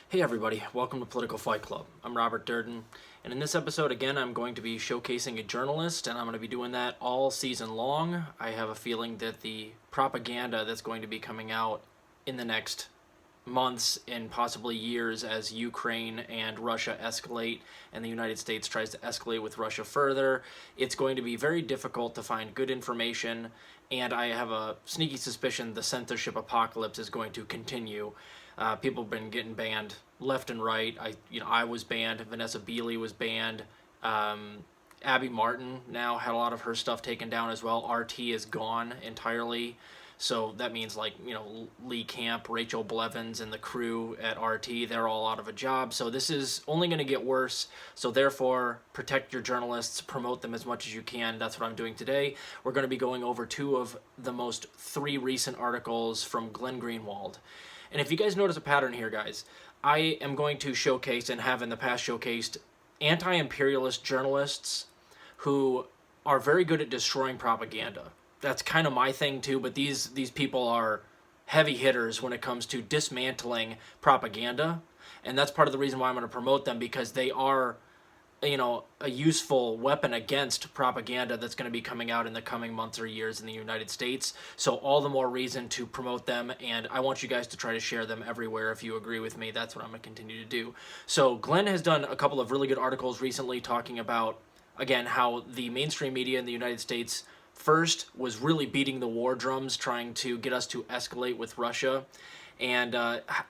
Hey everybody, welcome to Political Fight Club. I'm Robert Durden, and in this episode again I'm going to be showcasing a journalist, and I'm going to be doing that all season long. I have a feeling that the propaganda that's going to be coming out in the next months and possibly years as Ukraine and Russia escalate and the United States tries to escalate with Russia further, it's going to be very difficult to find good information, and I have a sneaky suspicion the censorship apocalypse is going to continue. People have been getting banned left and right. I was banned. Vanessa Beeley was banned. Abby Martin now had a lot of her stuff taken down as well. RT is gone entirely. So that means Lee Camp, Rachel Blevins, and the crew at RT, they're all out of a job. So this is only going to get worse. So therefore, protect your journalists, promote them as much as you can. That's what I'm doing today. We're going to be going over three recent articles from Glenn Greenwald. And if you guys notice a pattern here, guys, I am going to showcase and have in the past showcased anti-imperialist journalists who are very good at destroying propaganda. That's kind of my thing too, but these people are heavy hitters when it comes to dismantling propaganda, and that's part of the reason why I'm going to promote them, because they are a useful weapon against propaganda that's going to be coming out in the coming months or years in the United States. So all the more reason to promote them, and I want you guys to try to share them everywhere if you agree with me. That's what I'm going to continue to do. So Glenn has done a couple of really good articles recently talking about, again, how the mainstream media in the United States first was really beating the war drums, trying to get us to escalate with Russia. And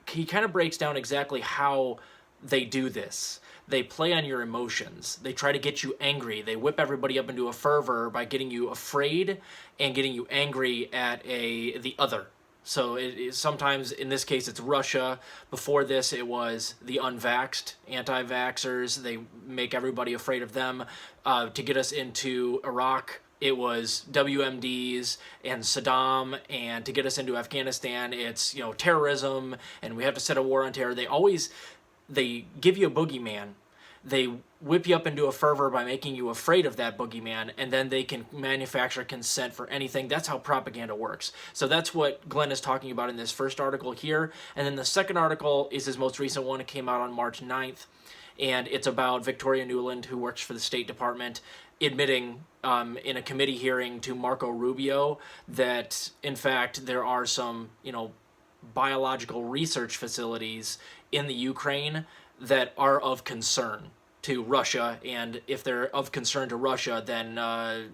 he kind of breaks down exactly how they do this. They play on your emotions. They try to get you angry. They whip everybody up into a fervor by getting you afraid and getting you angry at the other. So sometimes, in this case, it's Russia. Before this, it was the unvaxxed, anti-vaxxers. They make everybody afraid of them. To get us into Iraq, it was WMDs and Saddam, and to get us into Afghanistan, it's terrorism, and we have to set a war on terror. They give you a boogeyman, they whip you up into a fervor by making you afraid of that boogeyman, and then they can manufacture consent for anything. That's how propaganda works. So that's what Glenn is talking about in this first article here. And then the second article is his most recent one. It came out on March 9th, and it's about Victoria Nuland, who works for the State Department, admitting in a committee hearing to Marco Rubio that, in fact, there are some, biological research facilities in the Ukraine that are of concern to Russia, and if they're of concern to Russia, then I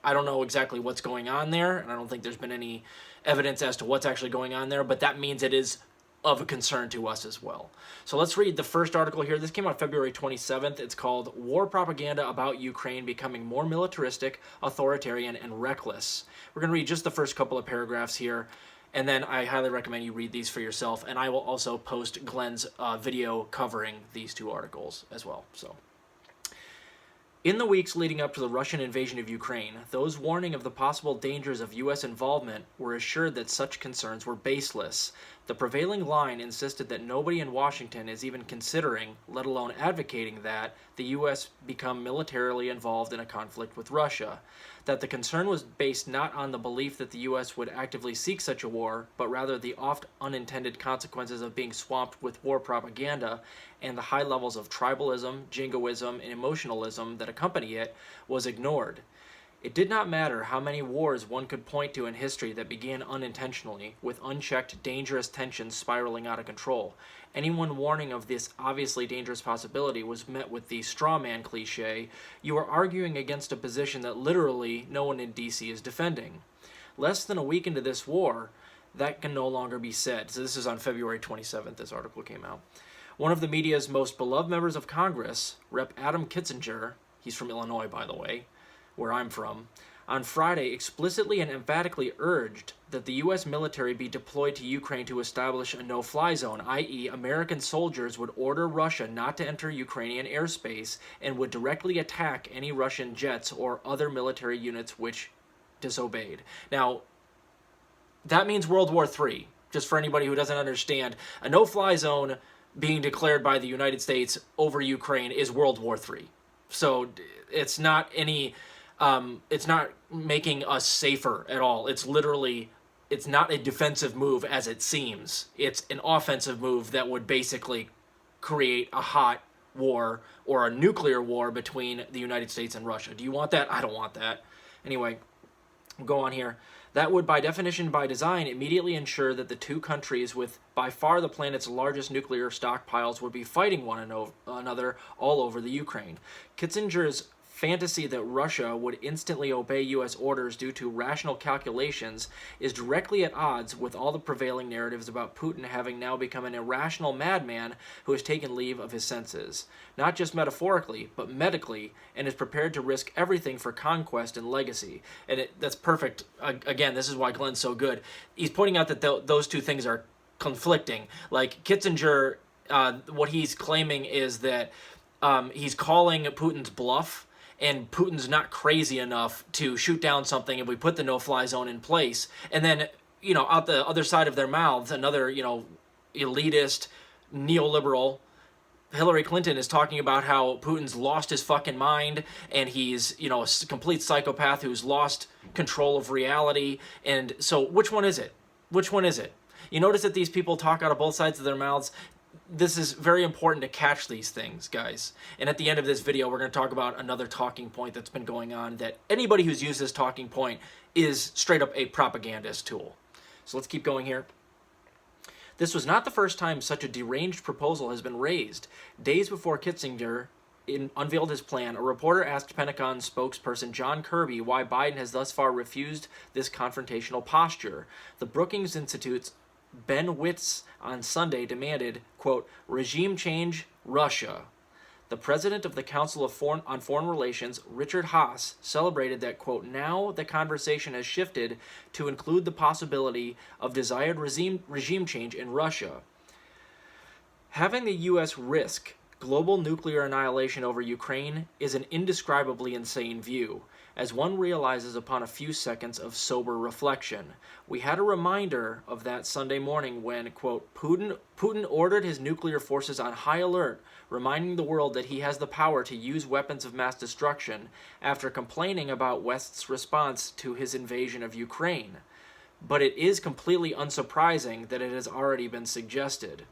don't know exactly what's going on there, and I don't think there's been any evidence as to what's actually going on there, but that means it is of a concern to us as well. So let's read the first article here. This came out February 27th. It's called War Propaganda About Ukraine Becoming More Militaristic, Authoritarian, and Reckless. We're going to read just the first couple of paragraphs here, and then I highly recommend you read these for yourself, and I will also post Glenn's video covering these two articles as well. So, in the weeks leading up to the Russian invasion of Ukraine, those warning of the possible dangers of U.S. involvement were assured that such concerns were baseless. The prevailing line insisted that nobody in Washington is even considering, let alone advocating, that the U.S. become militarily involved in a conflict with Russia. That the concern was based not on the belief that the U.S. would actively seek such a war, but rather the oft unintended consequences of being swamped with war propaganda and the high levels of tribalism, jingoism, and emotionalism that accompany it, was ignored. It did not matter how many wars one could point to in history that began unintentionally, with unchecked, dangerous tensions spiraling out of control. Anyone warning of this obviously dangerous possibility was met with the straw man cliche, "You are arguing against a position that literally no one in D.C. is defending." Less than a week into this war, that can no longer be said. So this is on February 27th, this article came out. One of the media's most beloved members of Congress, Rep. Adam Kinzinger, he's from Illinois, by the way, where I'm from, on Friday explicitly and emphatically urged that the U.S. military be deployed to Ukraine to establish a no-fly zone, i.e. American soldiers would order Russia not to enter Ukrainian airspace and would directly attack any Russian jets or other military units which disobeyed. Now, that means World War III, just for anybody who doesn't understand. A no-fly zone being declared by the United States over Ukraine is World War III. So it's not it's not making us safer at all. It's not a defensive move as it seems. It's an offensive move that would basically create a hot war or a nuclear war between the United States and Russia. Do you want that? I don't want that. Anyway, we'll go on here. That would, by definition, by design, immediately ensure that the two countries with by far the planet's largest nuclear stockpiles would be fighting one another all over the Ukraine. Kissinger's fantasy that Russia would instantly obey U.S. orders due to rational calculations is directly at odds with all the prevailing narratives about Putin having now become an irrational madman who has taken leave of his senses, not just metaphorically, but medically, and is prepared to risk everything for conquest and legacy. And that's perfect. Again, this is why Glenn's so good. He's pointing out that those two things are conflicting. Like, Kissinger, what he's claiming is that he's calling Putin's bluff, and Putin's not crazy enough to shoot down something if we put the no-fly zone in place. And then, out the other side of their mouths, another, elitist, neoliberal, Hillary Clinton is talking about how Putin's lost his fucking mind, and he's, a complete psychopath who's lost control of reality. And so which one is it? Which one is it? You notice that these people talk out of both sides of their mouths. This is very important to catch these things, guys. And at the end of this video, we're going to talk about another talking point that's been going on, that anybody who's used this talking point is straight up a propagandist tool. So let's keep going here. This was not the first time such a deranged proposal has been raised. Days before Kissinger unveiled his plan, a reporter asked Pentagon spokesperson John Kirby why Biden has thus far refused this confrontational posture. The Brookings Institute's Ben Witz on Sunday demanded, quote, regime change, Russia. The president of the Council on Foreign Relations, Richard Haass, celebrated that, quote, now the conversation has shifted to include the possibility of desired regime change in Russia. Having the U.S. risk global nuclear annihilation over Ukraine is an indescribably insane view, as one realizes upon a few seconds of sober reflection. We had a reminder of that Sunday morning when, quote, Putin ordered his nuclear forces on high alert, reminding the world that he has the power to use weapons of mass destruction after complaining about West's response to his invasion of Ukraine. But it is completely unsurprising that it has already been suggested.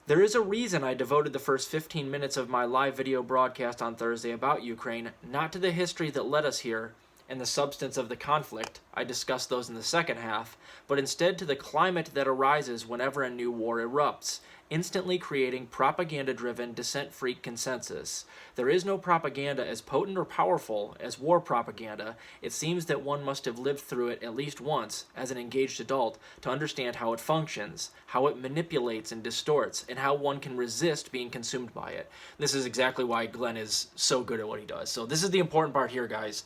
There is a reason I devoted the first 15 minutes of my live video broadcast on Thursday about Ukraine, not to the history that led us here and the substance of the conflict, I discussed those in the second half, but instead to the climate that arises whenever a new war erupts, instantly creating propaganda-driven, dissent-freak consensus. There is no propaganda as potent or powerful as war propaganda. It seems that one must have lived through it at least once, as an engaged adult, to understand how it functions, how it manipulates and distorts, and how one can resist being consumed by it. This is exactly why Glenn is so good at what he does. So this is the important part here, guys,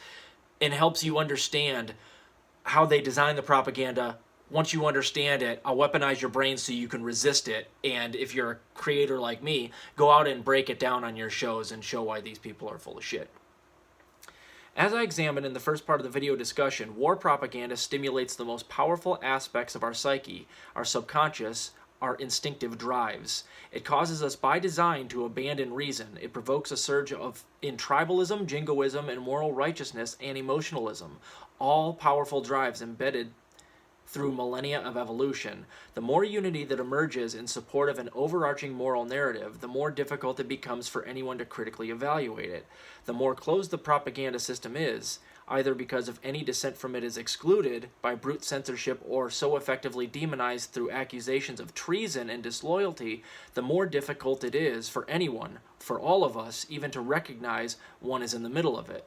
and helps you understand how they design the propaganda. Once you understand it, I'll weaponize your brain so you can resist it. And if you're a creator like me, go out and break it down on your shows and show why these people are full of shit. As I examined in the first part of the video discussion, war propaganda stimulates the most powerful aspects of our psyche, our subconscious, our instinctive drives. It causes us by design to abandon reason. It provokes a surge in tribalism, jingoism, and moral righteousness and emotionalism, all powerful drives embedded through millennia of evolution. The more unity that emerges in support of an overarching moral narrative, the more difficult it becomes for anyone to critically evaluate it. The more closed the propaganda system is, either because of any dissent from it is excluded by brute censorship or so effectively demonized through accusations of treason and disloyalty, the more difficult it is for anyone, for all of us, even to recognize one is in the middle of it.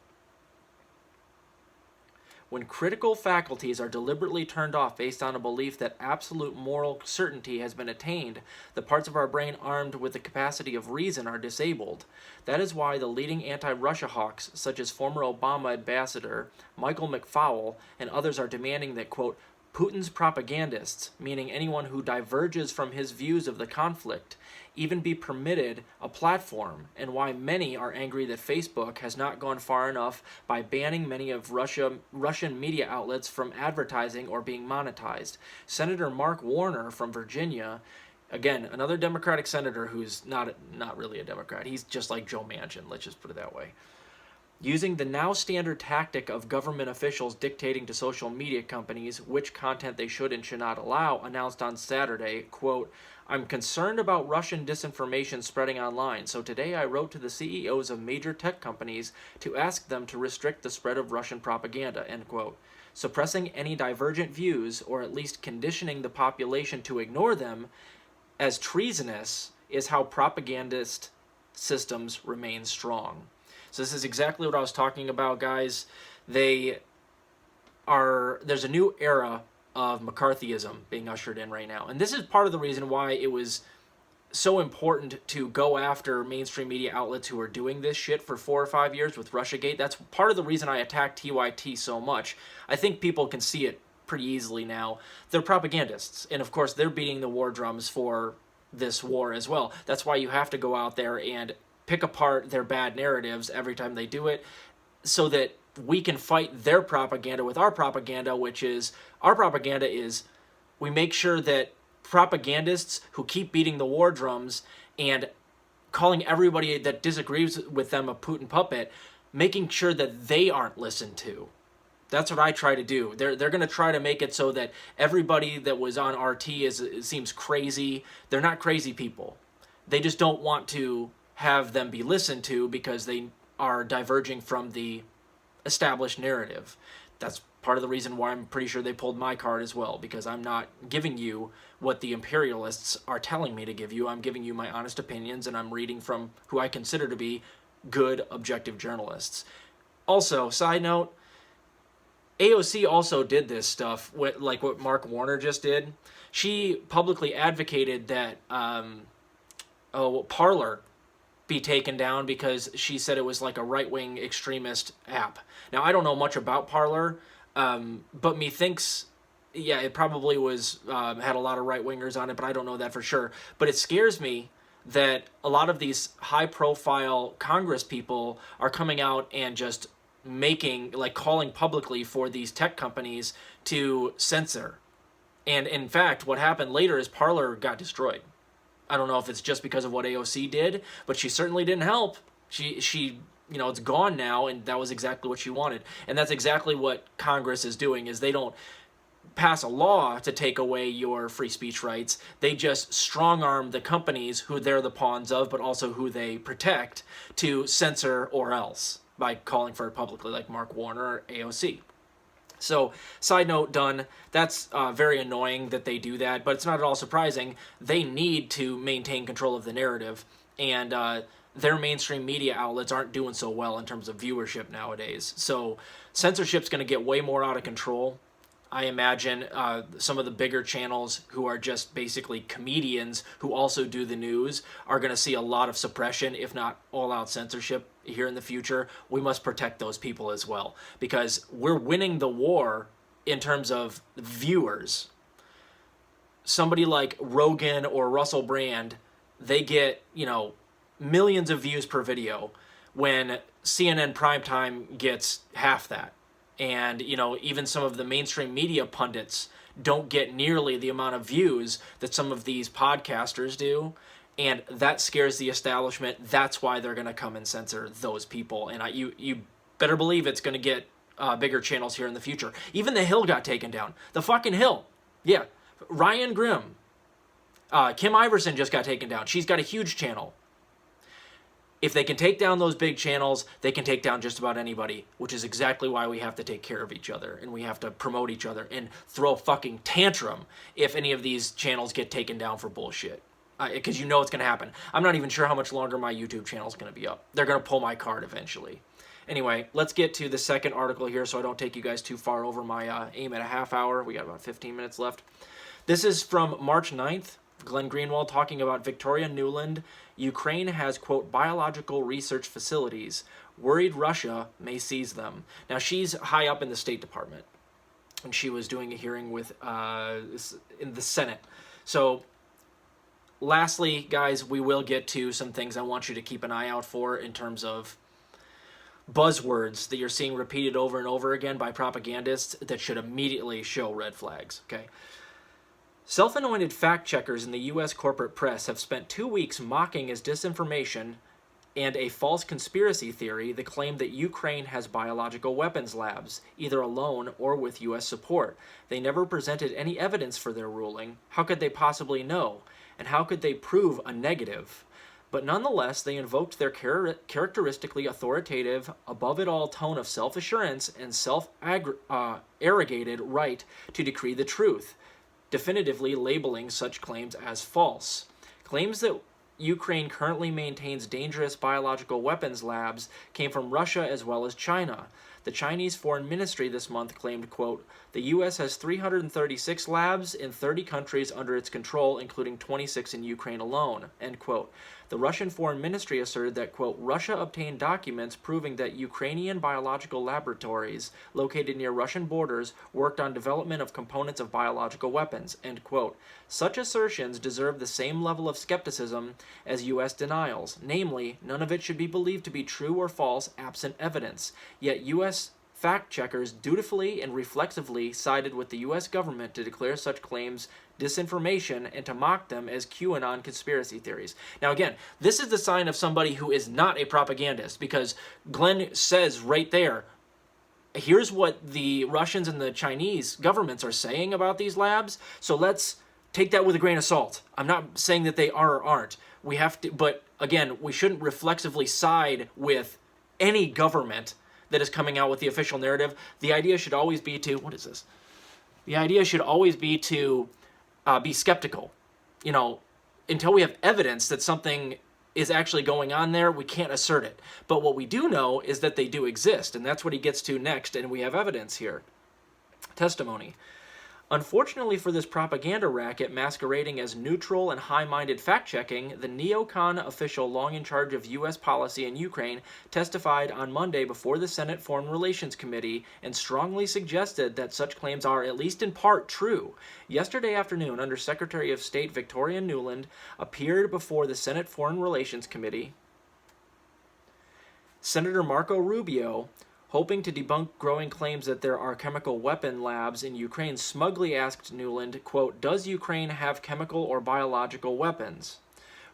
When critical faculties are deliberately turned off based on a belief that absolute moral certainty has been attained, the parts of our brain armed with the capacity of reason are disabled. That is why the leading anti-Russia hawks, such as former Obama ambassador Michael McFaul and others, are demanding that, quote, Putin's propagandists, meaning anyone who diverges from his views of the conflict, even be permitted a platform, and why many are angry that Facebook has not gone far enough by banning many of Russian media outlets from advertising or being monetized. Senator Mark Warner from Virginia, again, another Democratic senator who's not really a Democrat. He's just like Joe Manchin, let's just put it that way. Using the now standard tactic of government officials dictating to social media companies which content they should and should not allow, announced on Saturday, quote, "I'm concerned about Russian disinformation spreading online, so today I wrote to the CEOs of major tech companies to ask them to restrict the spread of Russian propaganda," end quote. Suppressing any divergent views, or at least conditioning the population to ignore them as treasonous, is how propagandist systems remain strong. So this is exactly what I was talking about, guys. There's a new era of McCarthyism being ushered in right now. And this is part of the reason why it was so important to go after mainstream media outlets who are doing this shit for 4 or 5 years with Russiagate. That's part of the reason I attacked TYT so much. I think people can see it pretty easily now. They're propagandists. And of course, they're beating the war drums for this war as well. That's why you have to go out there and pick apart their bad narratives every time they do it, so that we can fight their propaganda with our propaganda, which is, our propaganda is, we make sure that propagandists who keep beating the war drums and calling everybody that disagrees with them a Putin puppet, making sure that they aren't listened to. That's what I try to do. They're going to try to make it so that everybody that was on RT seems crazy. They're not crazy people. They just don't want to have them be listened to because they are diverging from the established narrative. That's part of the reason why I'm pretty sure they pulled my card as well, because I'm not giving you what the imperialists are telling me to give you. I'm giving you my honest opinions, and I'm reading from who I consider to be good, objective journalists. Also, side note, AOC also did this stuff, like what Mark Warner just did. She publicly advocated that Parler be taken down because she said it was like a right-wing extremist app. Now, I don't know much about Parler, but methinks, yeah, it probably was had a lot of right-wingers on it, but I don't know that for sure. But it scares me that a lot of these high-profile Congress people are coming out and just calling publicly for these tech companies to censor. And in fact, what happened later is Parler got destroyed. I don't know if it's just because of what AOC did, but she certainly didn't help. She it's gone now, and that was exactly what she wanted. And that's exactly what Congress is doing, is they don't pass a law to take away your free speech rights. They just strong-arm the companies who they're the pawns of, but also who they protect, to censor or else by calling for it publicly, like Mark Warner or AOC. So, side note done. That's very annoying that they do that, but it's not at all surprising. They need to maintain control of the narrative, and their mainstream media outlets aren't doing so well in terms of viewership nowadays. So, censorship's going to get way more out of control. I imagine some of the bigger channels who are just basically comedians who also do the news are going to see a lot of suppression, if not all-out censorship here in the future. We must protect those people as well, because we're winning the war in terms of viewers. Somebody like Rogan or Russell Brand, they get, millions of views per video, when CNN primetime gets half that. And, even some of the mainstream media pundits don't get nearly the amount of views that some of these podcasters do. And that scares the establishment. That's why they're going to come and censor those people. And you better believe it's going to get bigger channels here in the future. Even The Hill got taken down. The fucking Hill. Yeah. Ryan Grimm. Kim Iverson just got taken down. She's got a huge channel. If they can take down those big channels, they can take down just about anybody, which is exactly why we have to take care of each other, and we have to promote each other and throw a fucking tantrum if any of these channels get taken down for bullshit. Because it's going to happen. I'm not even sure how much longer my YouTube channel is going to be up. They're going to pull my card eventually. Anyway, let's get to the second article here so I don't take you guys too far over my aim at a half hour. We got about 15 minutes left. This is from March 9th. Glenn Greenwald talking about Victoria Nuland. Ukraine has, quote, biological research facilities. Worried Russia may seize them. Now, she's high up in the State Department, and she was doing a hearing with in the Senate. So, lastly, guys, we will get to some things I want you to keep an eye out for in terms of buzzwords that you're seeing repeated over and over again by propagandists that should immediately show red flags, okay? Self-anointed fact-checkers in the U.S. corporate press have spent 2 weeks mocking as disinformation and a false conspiracy theory, the claim that Ukraine has biological weapons labs, either alone or with U.S. support. They never presented any evidence for their ruling. How could they possibly know? And how could they prove a negative? But nonetheless, they invoked their characteristically authoritative, above-it-all tone of self-assurance and self-arrogated right to decree the truth, definitively labeling such claims as false. Claims that Ukraine currently maintains dangerous biological weapons labs came from Russia as well as China. The Chinese Foreign Ministry this month claimed, quote, the U.S. has 336 labs in 30 countries under its control, including 26 in Ukraine alone, end quote. The Russian Foreign Ministry asserted that, quote, Russia obtained documents proving that Ukrainian biological laboratories located near Russian borders worked on development of components of biological weapons, end quote. Such assertions deserve the same level of skepticism as U.S. denials. Namely, none of it should be believed to be true or false absent evidence. Yet U.S. fact-checkers dutifully and reflexively sided with the U.S. government to declare such claims disinformation and to mock them as QAnon conspiracy theories. Now again, this is the sign of somebody who is not a propagandist, because Glenn says right there, here's what the Russians and the Chinese governments are saying about these labs, so let's take that with a grain of salt. I'm not saying that they are or aren't. We have to, but again, we shouldn't reflexively side with any government that is coming out with the official narrative. The idea should always be to, what is this? The idea should always be to be skeptical. You know, until we have evidence that something is actually going on there, we can't assert it. But what we do know is that they do exist, and that's what he gets to next, and we have evidence here. Testimony. Unfortunately for this propaganda racket masquerading as neutral and high-minded fact-checking, the neocon official long in charge of U.S. policy in Ukraine testified on Monday before the Senate Foreign Relations Committee and strongly suggested that such claims are, at least in part, true. Yesterday afternoon, Under Secretary of State Victoria Nuland appeared before the Senate Foreign Relations Committee. Senator Marco Rubio, hoping to debunk growing claims that there are chemical weapon labs in Ukraine, smugly asked Nuland, quote, does Ukraine have chemical or biological weapons?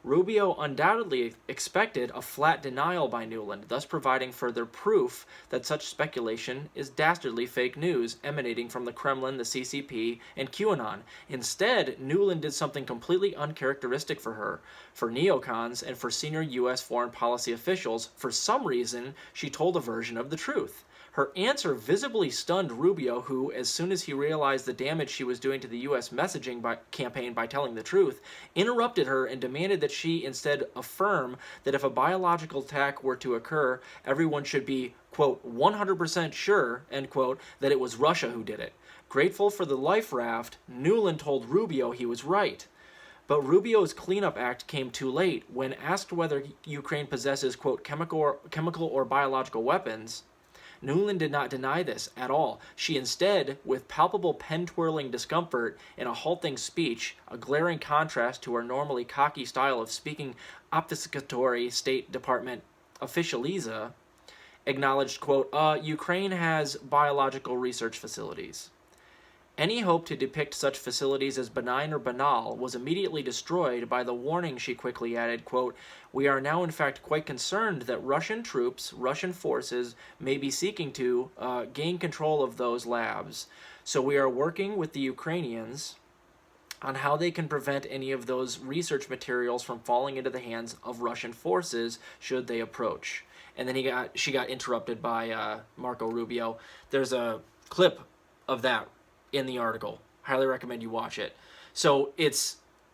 Rubio undoubtedly expected a flat denial by Nuland, thus providing further proof that such speculation is dastardly fake news emanating from the Kremlin, the CCP, and QAnon. Instead, Nuland did something completely uncharacteristic for her. For neocons and for senior U.S. foreign policy officials, for some reason, she told a version of the truth. Her answer visibly stunned Rubio, who, as soon as he realized the damage she was doing to the U.S. messaging campaign by telling the truth, interrupted her and demanded that she instead affirm that if a biological attack were to occur, everyone should be, quote, 100% sure, end quote, that it was Russia who did it. Grateful for the life raft, Nuland told Rubio he was right. But Rubio's cleanup act came too late. When asked whether Ukraine possesses, quote, chemical or biological weapons, Nuland did not deny this at all. She instead, with palpable pen-twirling discomfort in a halting speech, a glaring contrast to her normally cocky style of speaking obfuscatory State Department officializa, acknowledged, quote, Ukraine has biological research facilities. Any hope to depict such facilities as benign or banal was immediately destroyed by the warning she quickly added, quote, we are now in fact quite concerned that Russian troops, Russian forces, may be seeking to gain control of those labs. So we are working with the Ukrainians on how they can prevent any of those research materials from falling into the hands of Russian forces should they approach. And then she got interrupted by Marco Rubio. There's a clip of that in the article. Highly recommend you watch it. So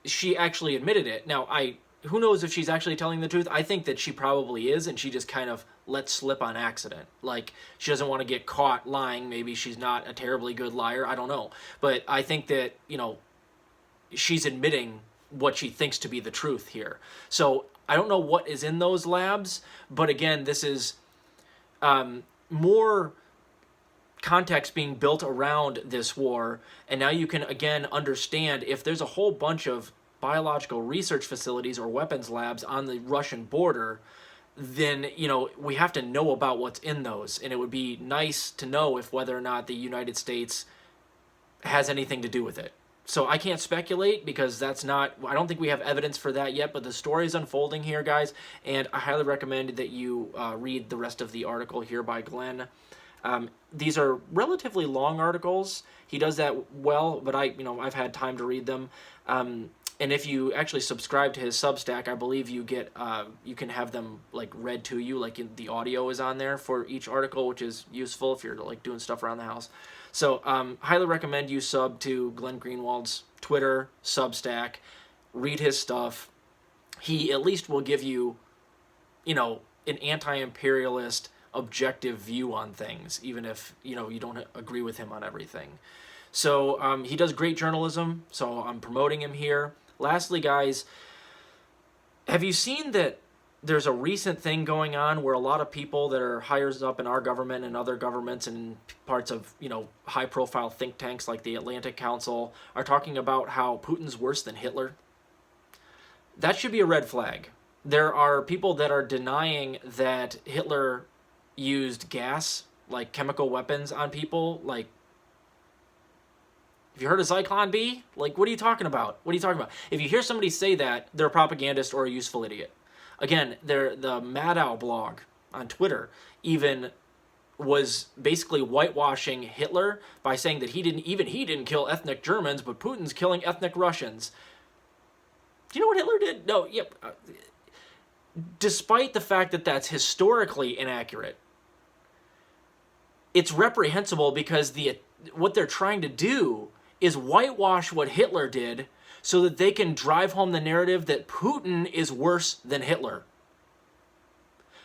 she actually admitted it. Now, who knows if she's actually telling the truth? I think that she probably is, and she just kind of let slip on accident. Like, she doesn't want to get caught lying. Maybe she's not a terribly good liar. I don't know. But I think that, she's admitting what she thinks to be the truth here. So I don't know what is in those labs, but again, this is more context being built around this war, and now you can again understand if there's a whole bunch of biological research facilities or weapons labs on the Russian border, then we have to know about what's in those, and it would be nice to know if whether or not the United States has anything to do with it. So I can't speculate because that's not, I don't think we have evidence for that yet, but the story is unfolding here, guys, and I highly recommend that you read the rest of the article here by Glenn. These are relatively long articles. He does that well, but I've had time to read them. And if you actually subscribe to his Substack, I believe you get you can have them like read to you, like the audio is on there for each article, which is useful if you're like doing stuff around the house. So highly recommend you sub to Glenn Greenwald's Twitter, Substack, read his stuff. He at least will give you, an anti-imperialist, objective view on things, even if, you don't agree with him on everything. So he does great journalism, so I'm promoting him here. Lastly, guys, have you seen that there's a recent thing going on where a lot of people that are higher up in our government and other governments and parts of, high-profile think tanks like the Atlantic Council are talking about how Putin's worse than Hitler? That should be a red flag. There are people that are denying that Hitler used gas, like chemical weapons, on people. Like, have you heard of Zyklon B? Like, what are you talking about? What are you talking about? If you hear somebody say that, they're a propagandist or a useful idiot. Again, the Mad Owl blog on Twitter even was basically whitewashing Hitler by saying that he didn't kill ethnic Germans, but Putin's killing ethnic Russians. Do you know what Hitler did? No, yep. Despite the fact that that's historically inaccurate, it's reprehensible because what they're trying to do is whitewash what Hitler did so that they can drive home the narrative that Putin is worse than Hitler.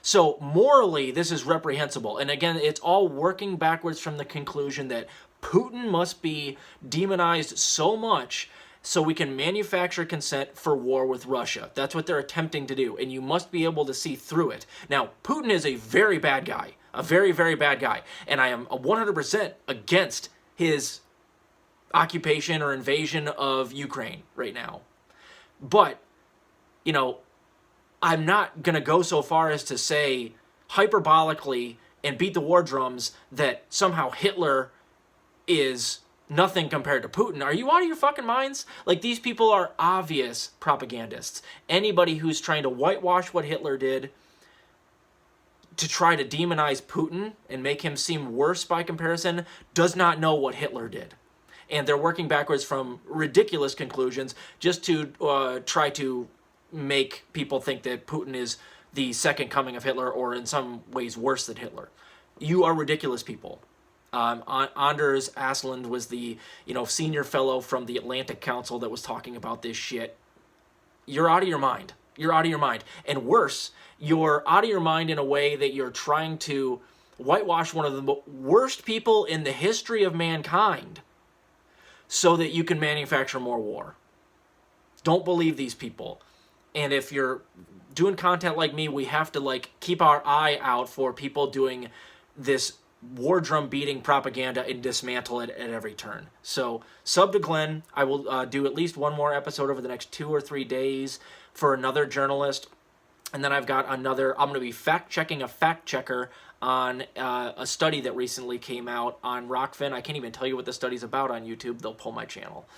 So morally, this is reprehensible. And again, it's all working backwards from the conclusion that Putin must be demonized so much so we can manufacture consent for war with Russia. That's what they're attempting to do, and you must be able to see through it. Now, Putin is a very bad guy, a very, very bad guy, and I am 100% against his occupation or invasion of Ukraine right now. But, I'm not going to go so far as to say hyperbolically and beat the war drums that somehow Hitler is nothing compared to Putin. Are you out of your fucking minds? Like, these people are obvious propagandists. Anybody who's trying to whitewash what Hitler did to try to demonize Putin and make him seem worse by comparison does not know what Hitler did. And they're working backwards from ridiculous conclusions just to try to make people think that Putin is the second coming of Hitler or in some ways worse than Hitler. You are ridiculous people. Anders Asland was the senior fellow from the Atlantic Council that was talking about this shit. You're out of your mind. You're out of your mind. And worse, you're out of your mind in a way that you're trying to whitewash one of the worst people in the history of mankind so that you can manufacture more war. Don't believe these people. And if you're doing content like me, we have to keep our eye out for people doing this war drum beating propaganda and dismantle it at every turn. So sub to Glenn. I will do at least one more episode over the next 2 or 3 days for another journalist. And then I've got I'm going to be fact-checking a fact-checker on a study that recently came out on Rockfin. I can't even tell you what the study's about on YouTube. They'll pull my channel.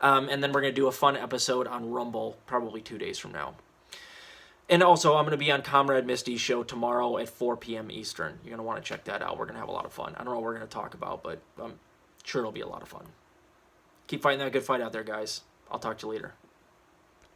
And then we're going to do a fun episode on Rumble probably 2 days from now. And also, I'm going to be on Comrade Misty's show tomorrow at 4 p.m. Eastern. You're going to want to check that out. We're going to have a lot of fun. I don't know what we're going to talk about, but I'm sure it'll be a lot of fun. Keep fighting that good fight out there, guys. I'll talk to you later.